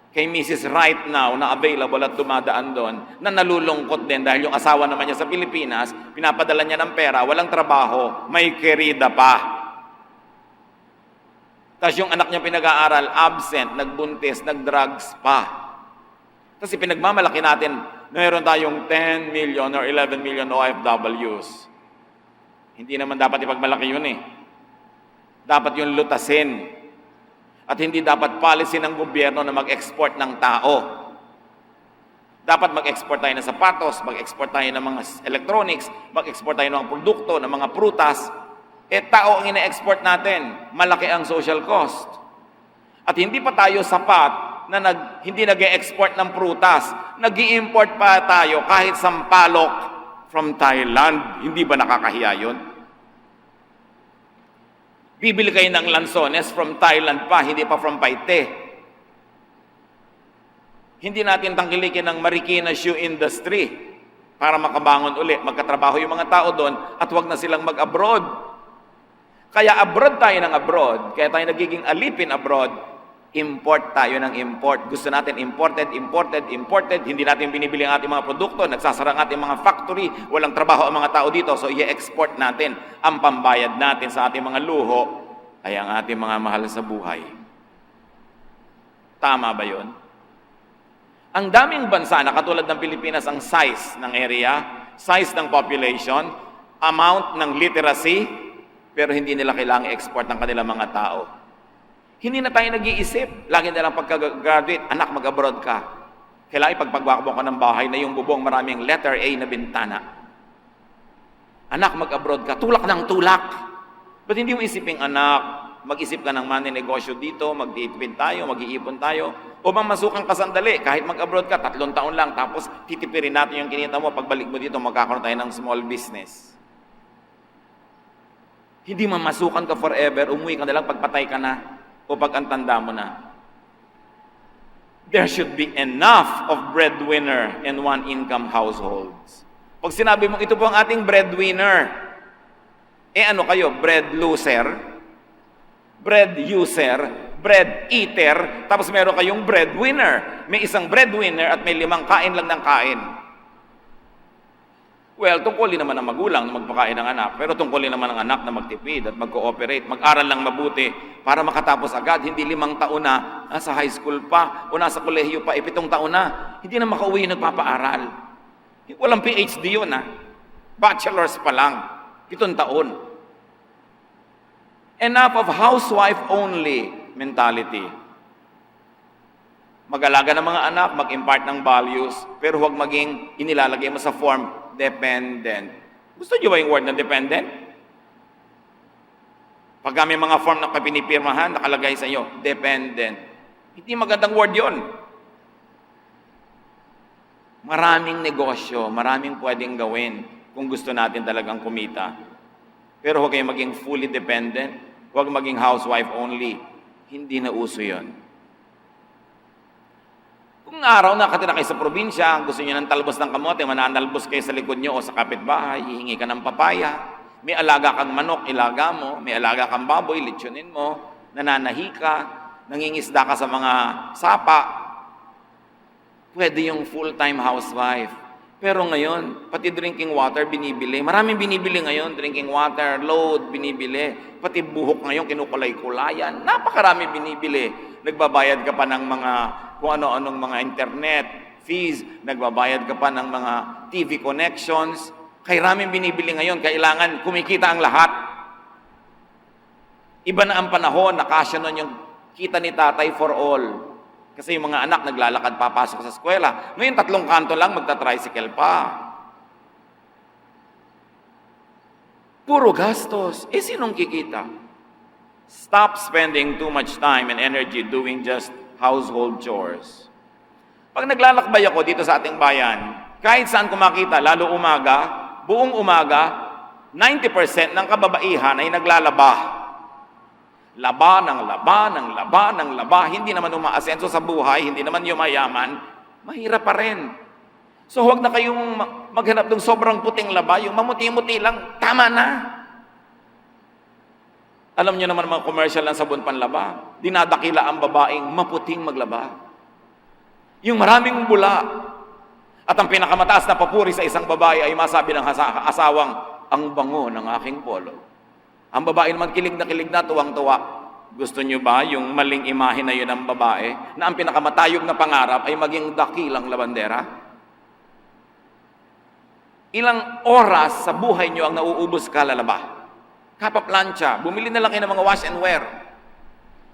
Kay Mrs. Right now na available at dumadaan doon, na nalulungkot din dahil yung asawa naman niya sa Pilipinas, pinapadala niya ng pera, walang trabaho, may kerida pa. Tapos yung anak niya pinag-aaral, absent, nagbuntis, nagdrugs pa. Tapos pinagmamalaki natin, mayroon tayong 10 million or 11 million OFWs. Hindi naman dapat ipagmalaki yun eh. Dapat yung lutasin. At hindi dapat policy ng gobyerno na mag-export ng tao. Dapat mag-export tayo ng sapatos, mag-export tayo ng mga electronics, mag-export tayo ng mga produkto, ng mga prutas. Tao ang ina-export natin, malaki ang social cost. At hindi pa tayo sapat na hindi nag-export ng prutas. Nag-i-import pa tayo kahit sampalok from Thailand. Hindi ba nakakahiya yun? Bibili kayo ng lansones from Thailand pa, hindi pa from Paite. Hindi natin tangkilikin ng Marikina shoe industry para makabangon uli, magkatrabaho yung mga tao doon at wag na silang mag-abroad. Kaya abroad tayo ng abroad, kaya tayo nagiging alipin abroad, import tayo ng import. Gusto natin imported, hindi natin binibili ang ating mga produkto, nagsasara ang ating mga factory, walang trabaho ang mga tao dito, so i-export natin. Ang pambayad natin sa ating mga luho ay ang ating mga mahal sa buhay. Tama ba yun? Ang daming bansa na katulad ng Pilipinas, ang size ng area, size ng population, amount ng literacy, pero hindi nila kailangang export ng kanilang mga tao. Hindi na tayo nag-iisip. Lagi nilang pagka-graduate, anak, mag-abroad ka. Kailangan ipagpagwakbo ka ng bahay na yung bubong maraming letter A na bintana. Anak, mag-abroad ka. Tulak ng tulak. Ba't hindi mo isipin, anak, mag-isip ka ng negosyo dito, mag-iipin tayo, mag-iipon tayo, o mamasukan ka sandali, kahit mag-abroad ka, 3 taon lang, tapos titipirin natin yung kinita mo, pagbalik mo dito, magkakaroon tayo ng small business. Hindi mamasukan ka forever, umuwi ka na lang pagpatay ka na o pag antanda mo na. There should be enough of breadwinner in one income households. Pag sinabi mong ito po ang ating breadwinner, ano kayo? Bread loser? Bread user? Bread eater? Tapos meron kayong breadwinner. May isang breadwinner at may 5 kain lang ng kain. Well, tungkulin naman ng magulang na magpakain ng anak, pero tungkulin naman ng anak na magtipid at mag-cooperate, mag-aral lang mabuti para makatapos agad. Hindi 5 taon na, nasa high school pa, o nasa kolehiyo pa, 7 taon na, hindi na makauwi nagpapaaral. Walang PhD yun, bachelor's pa lang, 7 taon. Enough of housewife only mentality. Mag-alaga ng mga anak, mag-impart ng values, pero huwag maging inilalagay mo sa form dependent. Gusto niyo ba yung word na dependent? Pag may mga form na pinipirmahan, nakalagay sa iyo, dependent. Hindi magandang word yon. Maraming negosyo, maraming pwedeng gawin kung gusto natin talagang kumita. Pero huwag kayong maging fully dependent, huwag maging housewife only. Hindi na uso yon. Kung araw nakatira kayo sa probinsya, gusto niyo ng talbos ng kamote, mananalbos kayo sa likod niyo o sa kapitbahay, hihingi ka ng papaya, may alaga kang manok, ilaga mo, may alaga kang baboy, litsunin mo, nananahi ka, nangingisda ka sa mga sapa, pwede yung full-time housewife. Pero ngayon, pati drinking water binibili. Maraming binibili ngayon, drinking water, load, binibili. Pati buhok ngayon, kinukulay-kulayan. Napakarami binibili. Nagbabayad ka pa ng mga kung ano-anong mga internet fees, nagbabayad ka pa ng mga TV connections. Kaya raming binibili ngayon, kailangan kumikita ang lahat. Iba na ang panahon, nakasya nun yung kita ni tatay for all. Kasi yung mga anak naglalakad papasok sa eskwela. Ngayon 3 kanto lang, magta-tricycle pa. Puro gastos. Sinong kikita? Stop spending too much time and energy doing just household chores. Pag naglalakbay ako dito sa ating bayan, kahit saan kumakita, lalo umaga, buong umaga, 90% ng kababaihan ay naglalaba. Laba ng laba, ng laba, ng laba. Hindi naman umaasenso sa buhay, hindi naman yumayaman, mahirap pa rin. So huwag na kayong maghanap ng sobrang puting laba, yung mamuti-muti lang, tama na. Alam niyo naman mga commercial ng sabon panlaba, dinadakila ang babaeng maputing maglaba. Yung maraming bula. At ang pinakamataas na papuri sa isang babae ay masabi ng asawang, ang bango ng aking polo. Ang babae naman kilig na tuwang-tuwa. Gusto niyo ba yung maling imahe na yun ng babae na ang pinakamatayog na pangarap ay maging dakilang labandera? Ilang oras sa buhay niyo ang nauubos kalalaba? Kapaplansya, bumili na lang kayo ng mga wash and wear.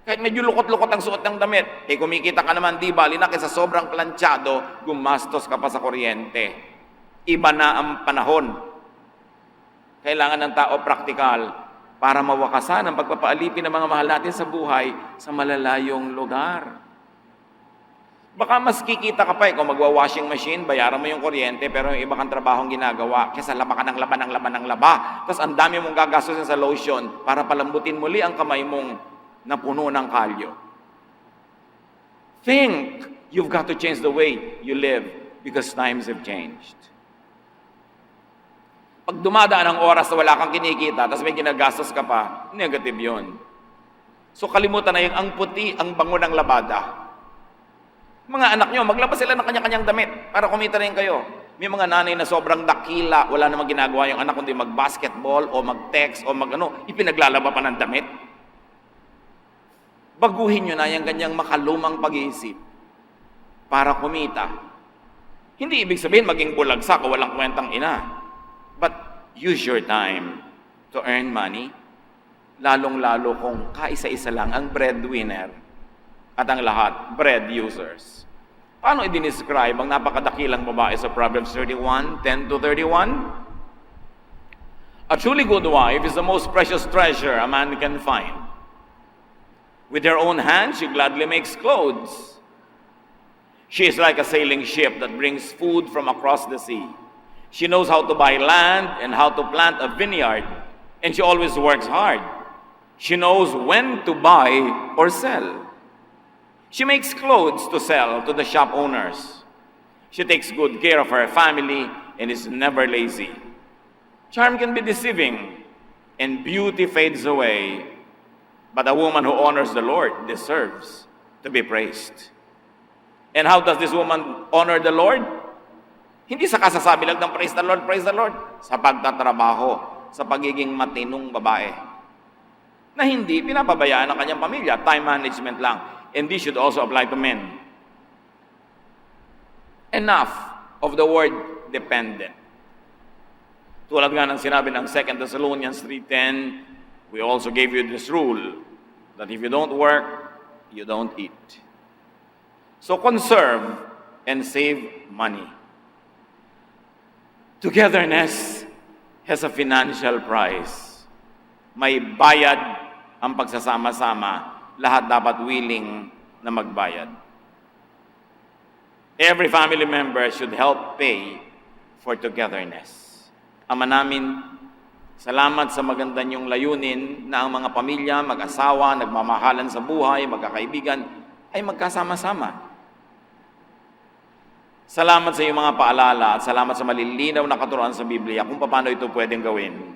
Kahit medyo lukot-lukot ang suot ng damit, kumikita ka naman, di ba? Linaki sa sobrang planchado, gumastos ka pa sa kuryente. Iba na ang panahon. Kailangan ng tao praktikal para mawakasan ang pagpapaalipin ng mga mahal natin sa buhay sa malalayong lugar. Baka mas kikita ka pa kung magwa-washing machine, bayaran mo yung kuryente, pero yung iba kang trabahong ginagawa, kesa laba ka ng laba. Tapos ang dami mong gagastusin sa lotion para palambutin muli ang kamay mong napuno ng kalyo. Think you've got to change the way you live because times have changed. Pag dumadaan ang oras na wala kang kinikita, tapos may ginagastos ka pa, negative yun. So kalimutan na yung ang puti, ang bango ng labada. Mga anak nyo, maglabas sila ng kanya-kanyang damit para kumita rin kayo. May mga nanay na sobrang dakila, wala namang ginagawa yung anak kundi mag-basketball o mag-text o ipinaglalaba pa ng damit. Baguhin nyo na yung ganyang makalumang pag-iisip para kumita. Hindi ibig sabihin maging bulagsak o walang kwentang ina. But use your time to earn money, lalong-lalo kung kaisa-isa lang ang breadwinner at ang lahat, bread users. Paano i-describe ang napakadakilang babae sa Proverbs 31:10-31? A truly good wife is the most precious treasure a man can find. With her own hands, she gladly makes clothes. She is like a sailing ship that brings food from across the sea. She knows how to buy land and how to plant a vineyard, and she always works hard. She knows when to buy or sell. She makes clothes to sell to the shop owners. She takes good care of her family and is never lazy. Charm can be deceiving, and beauty fades away, but a woman who honors the Lord deserves to be praised. And how does this woman honor the Lord? Hindi sa kasasabi lang ng praise the Lord, sa pagtatrabaho, sa pagiging matinong babae. Na hindi pinapabayaan ang kanyang pamilya, time management lang. And this should also apply to men. Enough of the word dependent. Tulad nga ng sinabi ng 2 Thessalonians 3:10, we also gave you this rule, that if you don't work, you don't eat. So conserve and save money. Togetherness has a financial price. May bayad ang pagsasama-sama. Lahat dapat willing na magbayad. Every family member should help pay for togetherness. Ama namin, salamat sa maganda niyong layunin na ang mga pamilya, mag-asawa, nagmamahalan sa buhay, magkakaibigan, ay magkasama-sama. Salamat sa iyong mga paalala at salamat sa malilinaw na katuruan sa Biblia kung paano ito pwedeng gawin.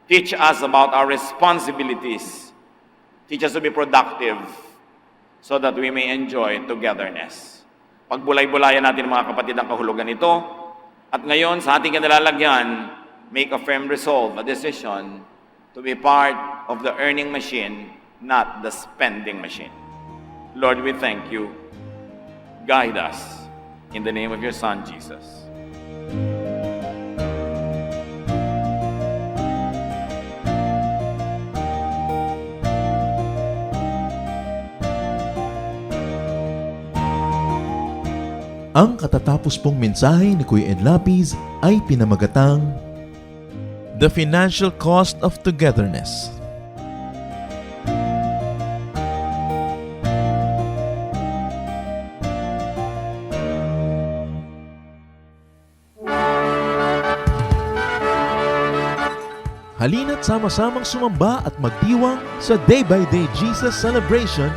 Teach us about our responsibilities. Teach us to be productive so that we may enjoy togetherness. Pagbulay-bulayan natin mga kapatid ang kahulugan nito at ngayon sa ating kanilalagyan, make a firm resolve, a decision to be part of the earning machine, not the spending machine. Lord, we thank you. Guide us. In the name of your Son, Jesus. Ang katatapos pong mensahe ni Kuya Ed Lapiz ay pinamagatang The Financial Cost of Togetherness. Halina't sama-samang sumamba at magdiwang sa Day by Day Jesus Celebration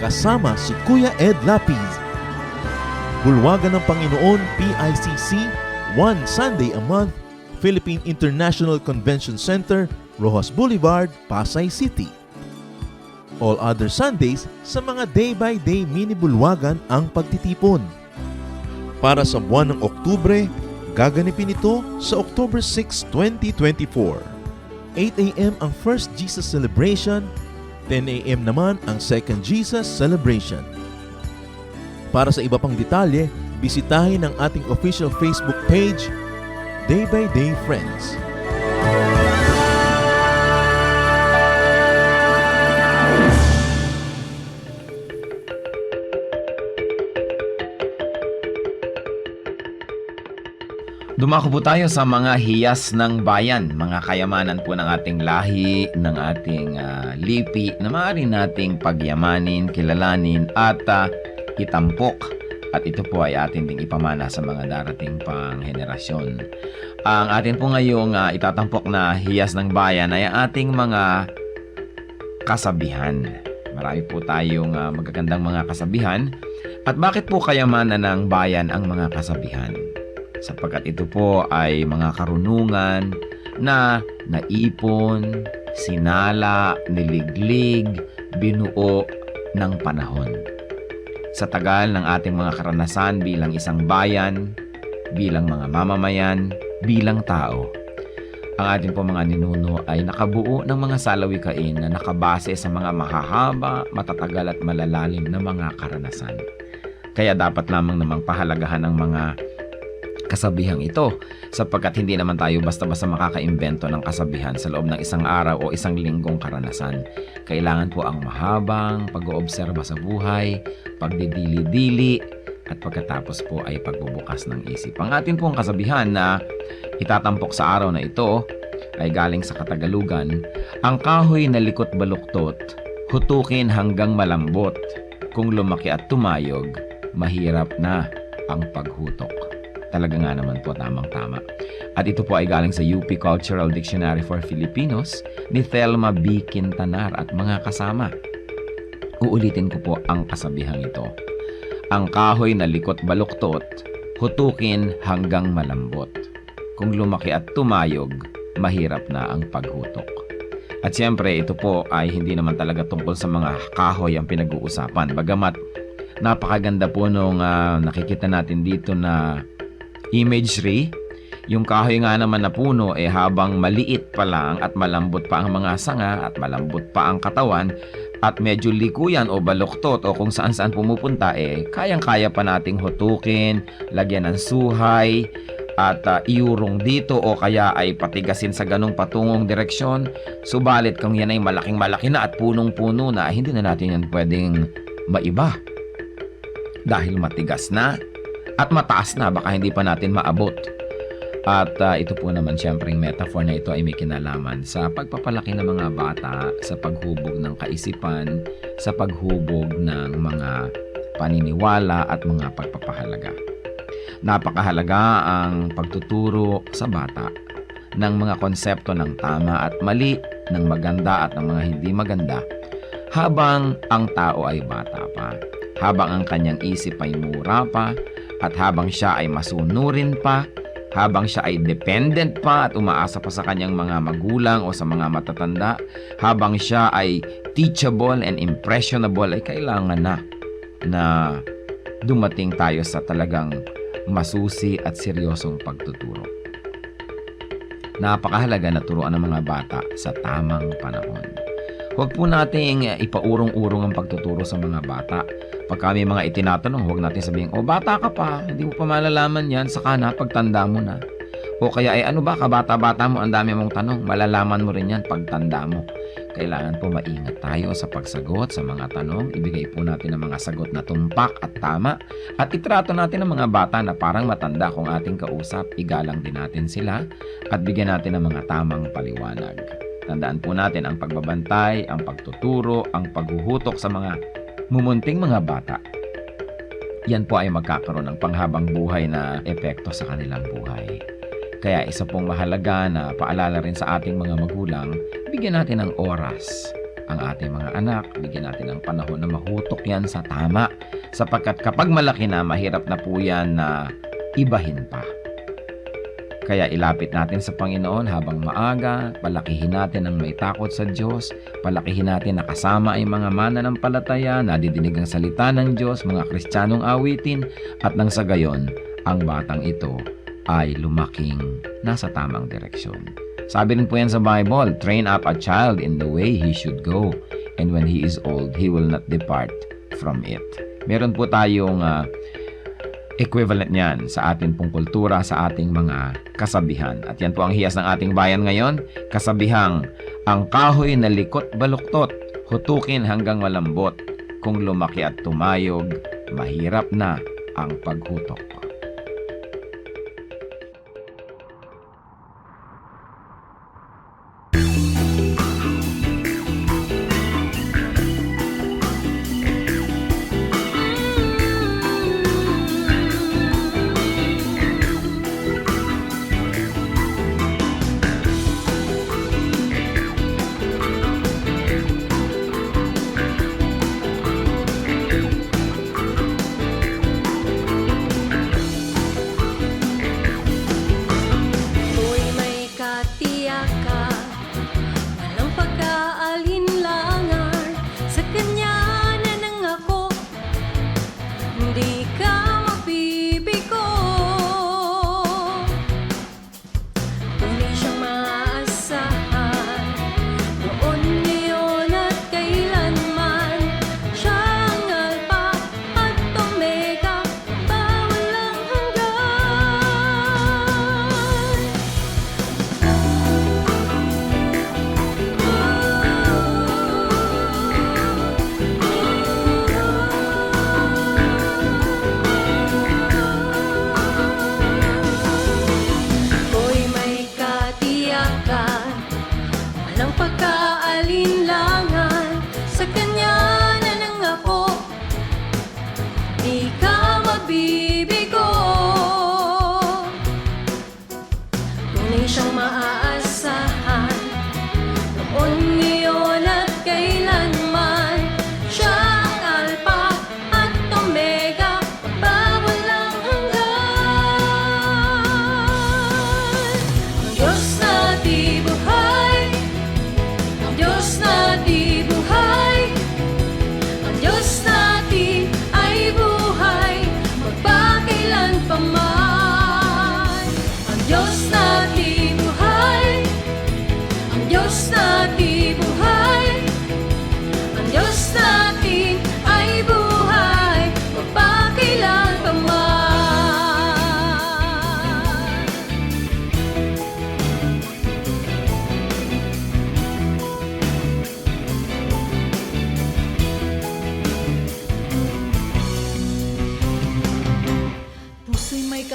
kasama si Kuya Ed Lapiz. Bulwagan ng Panginoon PICC, one Sunday a month, Philippine International Convention Center, Rojas Boulevard, Pasay City. All other Sundays sa mga Day by Day mini bulwagan ang pagtitipon. Para sa buwan ng Oktubre, gaganipin ito sa October 6, 2024. 8 a.m. ang First Jesus Celebration, 10 a.m. naman ang Second Jesus Celebration. Para sa iba pang detalye, bisitahin ang ating official Facebook page, Day by Day Friends. Dumako po tayo sa mga hiyas ng bayan, mga kayamanan po ng ating lahi, ng ating lipi na maaari nating pagyamanin, kilalanin at itampok. At ito po ay atin ding ipamana sa mga darating pang henerasyon. Ang atin po ngayong itatampok na hiyas ng bayan ay ang ating mga kasabihan. Marami po tayong magagandang mga kasabihan. At bakit po kayamanan ng bayan ang mga kasabihan? sapagkat ito po ay mga karunungan na naipon, sinala, niliglig, binuo ng panahon. Sa tagal ng ating mga karanasan bilang isang bayan, bilang mga mamamayan, bilang tao, ang ating po mga ninuno ay nakabuo ng mga salawikain na nakabase sa mga mahahaba, matatagal at malalalim na mga karanasan. Kaya dapat lamang namang pahalagahan ng mga kasabihang ito sapagkat hindi naman tayo basta-basta makakaimbento ng kasabihan sa loob ng isang araw o isang linggong karanasan. Kailangan po ang mahabang pag-oobserba sa buhay, pagdidili-dili, at pagkatapos po ay pagbubukas ng isip. Ang atin pong kasabihan na itatampok sa araw na ito ay galing sa Katagalugan, ang kahoy na likot baluktot, hutukin hanggang malambot. Kung lumaki at tumayog, mahirap na ang paghutok. Talaga nga naman po, tamang-tama. At ito po ay galing sa UP Cultural Dictionary for Filipinos ni Thelma B. Quintanar at mga kasama. Uulitin ko po ang kasabihang ito. Ang kahoy na likot baluktot, hutukin hanggang malambot. Kung lumaki at tumayog, mahirap na ang paghutok. At siyempre, ito po ay hindi naman talaga tungkol sa mga kahoy ang pinag-uusapan. Bagamat napakaganda po nung nakikita natin dito na imagery, yung kahoy nga naman na puno habang maliit pa lang at malambot pa ang mga sanga at malambot pa ang katawan at medyo likuyan o baluktot o kung saan-saan pumupunta kayang-kaya pa nating hutukin, lagyan ng suhay at iurong dito o kaya ay patigasin sa ganong patungong direksyon. Subalit kung yan ay malaking-malaki na at punong-puno na, hindi na natin yan pwedeng maiba dahil matigas na at mataas na, baka hindi pa natin maabot. At ito po naman siyempre yung metaphor na ito ay may kinalaman sa pagpapalaki ng mga bata, sa paghubog ng kaisipan, sa paghubog ng mga paniniwala at mga pagpapahalaga. Napakahalaga ang pagtuturo sa bata ng mga konsepto ng tama at mali, ng maganda at ng mga hindi maganda habang ang tao ay bata pa, habang ang kanyang isip ay mura pa, at habang siya ay masunurin pa, habang siya ay dependent pa at umaasa pa sa kanyang mga magulang o sa mga matatanda, habang siya ay teachable and impressionable, ay kailangan na dumating tayo sa talagang masusi at seryosong pagtuturo. Napakahalaga na turuan ng mga bata sa tamang panahon. Huwag po nating ipaurong-urong ang pagtuturo sa mga bata. Pag kami mga itinatanong, huwag natin sabihin, bata ka pa, hindi mo pa malalaman yan, saka na, pagtanda mo na. O kaya, ano ba, kabata-bata mo, ang dami mong tanong, malalaman mo rin yan pagtanda mo. Kailangan po maingat tayo sa pagsagot sa mga tanong, ibigay po natin ang mga sagot na tumpak at tama, at itrato natin ang mga bata na parang matanda kung ating kausap, igalang din natin sila, at bigyan natin ng mga tamang paliwanag. Tandaan po natin ang pagbabantay, ang pagtuturo, ang paghuhutok sa mga mumunting mga bata. Yan po ay magkakaroon ng panghabang buhay na epekto sa kanilang buhay. Kaya isa pong mahalaga na paalala rin sa ating mga magulang, bigyan natin ng oras ang ating mga anak, bigyan natin ng panahon na mahutok yan sa tama, sapagkat kapag malaki na, mahirap na po yan na ibahin pa. Kaya ilapit natin sa Panginoon habang maaga, palakihin natin ang may takot sa Diyos, palakihin natin na kasama ay mga mananampalataya, nadidinig ang salita ng Diyos, mga Kristiyanong awitin, at nang sa gayon, ang batang ito ay lumaking nasa tamang direksyon. Sabi rin po yan sa Bible, train up a child in the way he should go, and when he is old, he will not depart from it. Meron po tayong equivalent niyan sa ating pong kultura, sa ating mga kasabihan. At yan po ang hiyas ng ating bayan ngayon, kasabihang, ang kahoy na likot baluktot, hutukin hanggang malambot, kung lumaki at tumayog, mahirap na ang paghutok.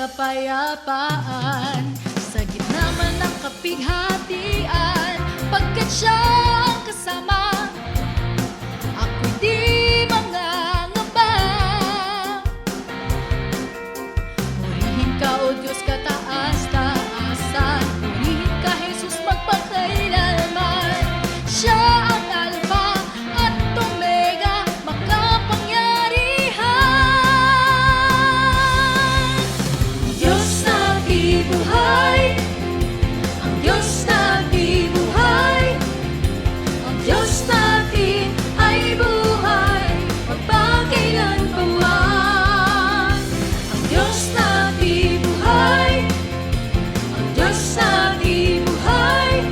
kapayapaan sa gitna man ng kapighatian, pagkat siya ang kasama, ako'y di mangangamba. Purihin ka, O Diyos, kataas-taasan, purihin ka, Jesus, magpakailanman. Siya ang Alpha at Omega, makapangyarihan. Diyos na di buhay, ang Diyos na di buhay, ang Diyos natin ay buhay, magpakailanpaman. Ang Diyos na di buhay, ang Diyos na di buhay,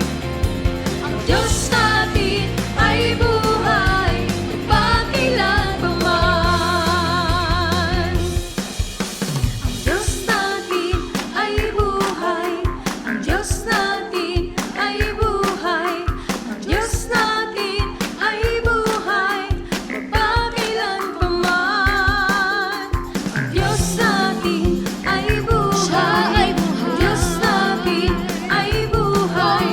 ang Diyos natin ay buhay, magpakailanpaman. Ang Diyos natin ay buhay, ang Diyos natin ay buhay, ang Diyos natin ay buhay, magpakailanpaman. Ang Diyos natin ay buhay, ang Diyos natin ay buhay,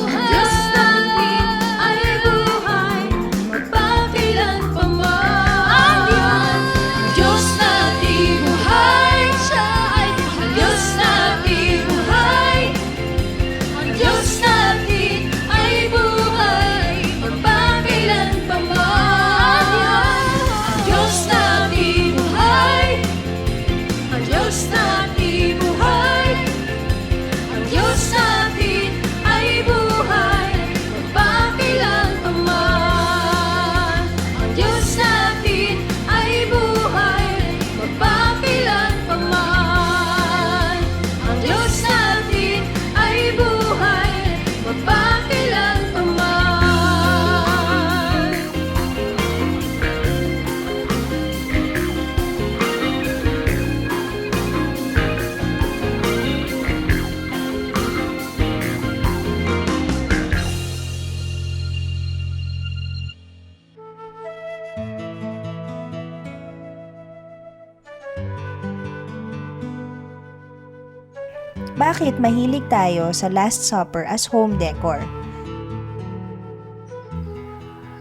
ang Diyos natin ay buhay, magpakailanpaman. Ang Diyos natin buhay, siya ay buhay. Ang Diyos natin buhay, ang Diyos natin ay buhay, magpakailanpaman. Ang Diyos natin buhay, ang Diyos natin buhay, ang Diyos natin ay buhay, magpakailanpaman. Ang Diyos natin ay buhay, magpakailanpaman. Ang Diyos natin ay buhay, magpakailanpaman. Bakit mahilig tayo sa Last Supper as home decor?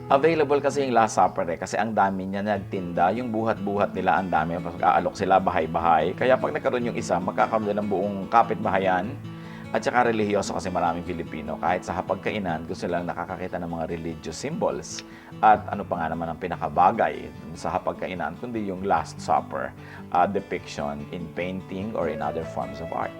Available kasi yung Last Supper kasi ang dami niya nagtinda, yung buhat-buhat nila ang dami, pag-aalok sila bahay-bahay. Kaya pag nagkaroon yung isa, magkakaroon din ng buong kapitbahayan at saka relihiyoso kasi maraming Pilipino. Kahit sa hapagkainan, gusto lang nakakakita ng mga religious symbols. At ano pa nga naman ang pinakabagay sa hapagkainan, kundi yung Last Supper depiction in painting or in other forms of art.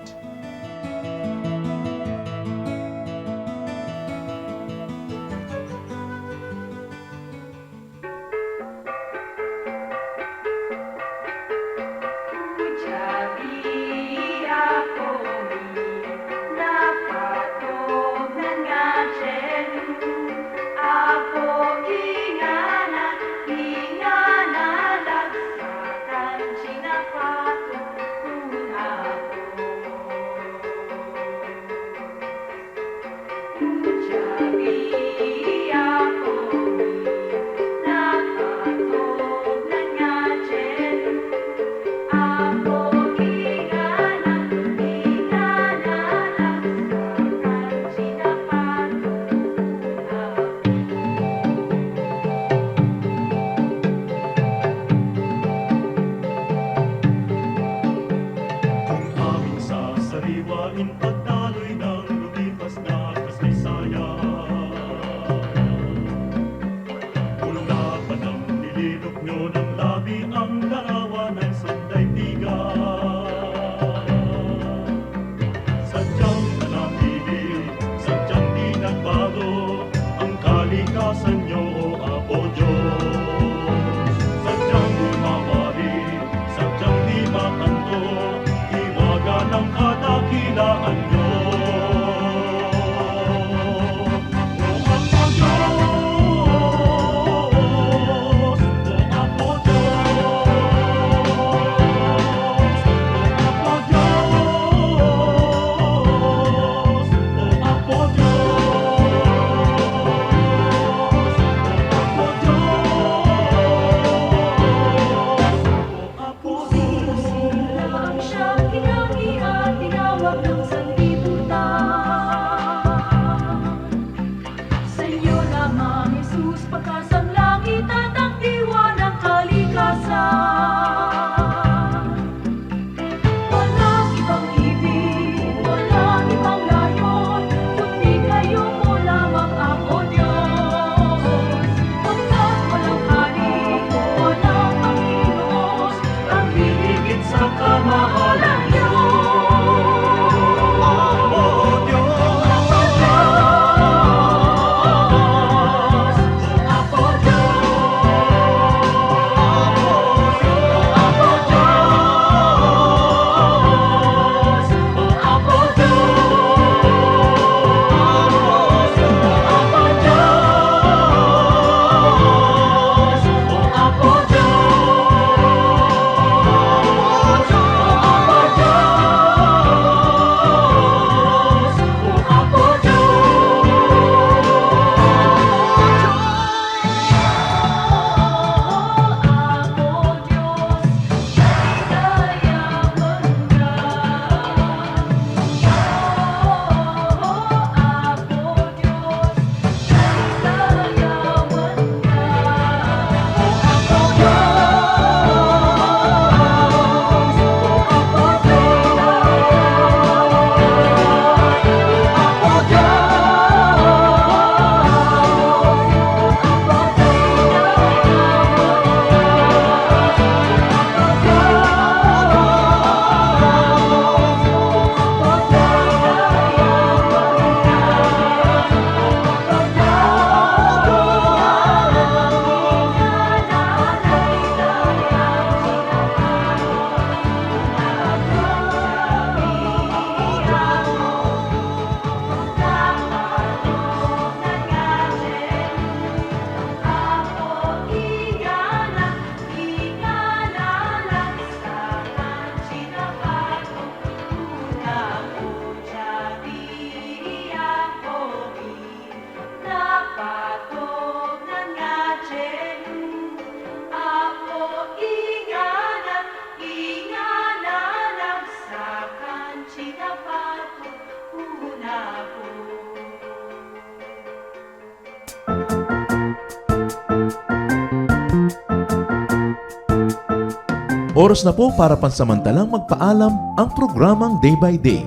Oras na po para pansamantalang magpaalam ang programang Day by Day.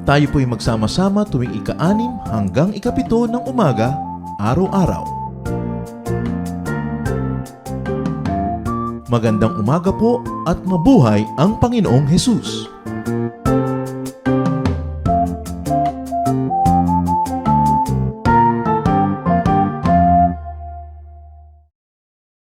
Tayo po'y magsama-sama tuwing ika-6 hanggang ika-7 ng umaga, araw-araw. Magandang umaga po at mabuhay ang Panginoong Hesus!